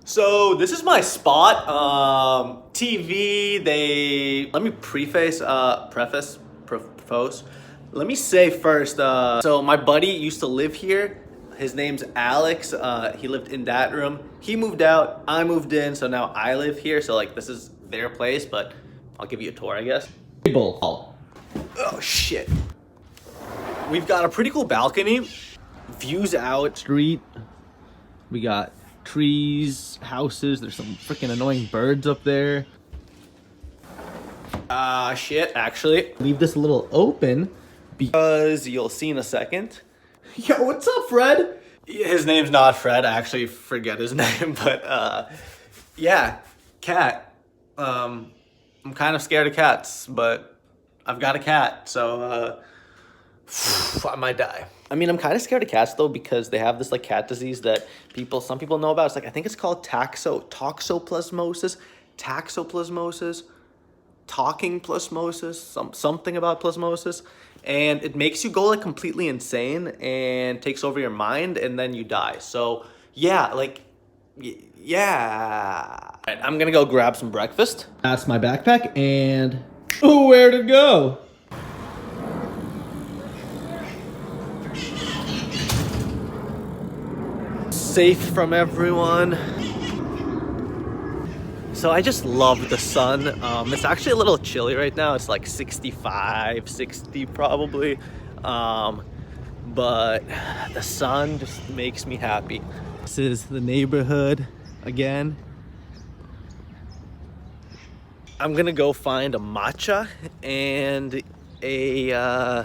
So this is my spot. TV, let me preface. Let me say first, so my buddy used to live here. His name's Alex. He lived in that room. He moved out, I moved in, so now I live here. So like this is their place, but I'll give you a tour, I guess. Oh shit. We've got a pretty cool balcony. Views out. Street. We got trees, houses. There's some freaking annoying birds up there. Shit, actually. Leave this a little open because you'll see in a second. Yo, what's up, Fred? His name's not Fred. I actually forget his name, but yeah, cat. I'm kind of scared of cats, but I've got a cat, so I might die. I mean, I'm kind of scared of cats though because they have this like cat disease that some people know about. It's like, I think it's called toxoplasmosis, talking plasmosis, something about plasmosis, and it makes you go like completely insane and takes over your mind, and then you die. So yeah, like yeah. All right, I'm gonna go grab some breakfast. That's my backpack, and oh, where'd it go? Safe from everyone. So I just love the sun. It's actually a little chilly right now. It's like 65, 60 probably. But the sun just makes me happy. This is the neighborhood again. I'm gonna go find a matcha and a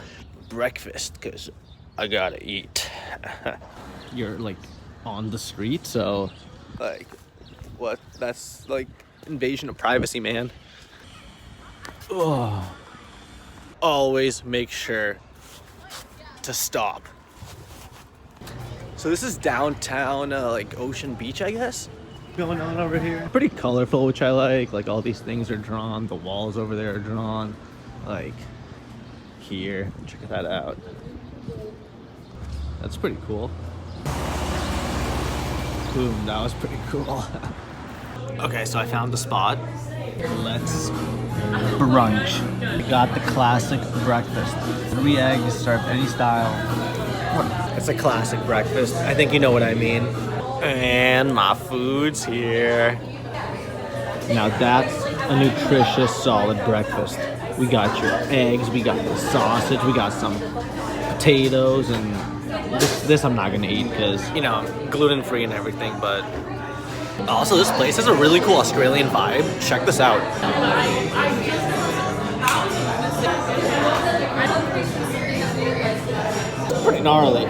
breakfast because I gotta eat. You're like on the street, so like what? That's like invasion of privacy, man. Oh, always make sure to stop. So this is downtown, like Ocean Beach, I guess. Going on over here. Pretty colorful, which I like. Like all these things are drawn. The walls over there are drawn. Like here, check that out. That's pretty cool. Boom, that was pretty cool. Okay, so I found the spot. Let's brunch. We got the classic breakfast. 3 eggs, served any style. It's a classic breakfast. I think you know what I mean. And my food's here. Now that's a nutritious, solid breakfast. We got your eggs, we got the sausage, we got some potatoes, and this I'm not gonna eat because, you know, I'm gluten-free and everything, but also this place has a really cool Australian vibe. Check this out. It's pretty gnarly.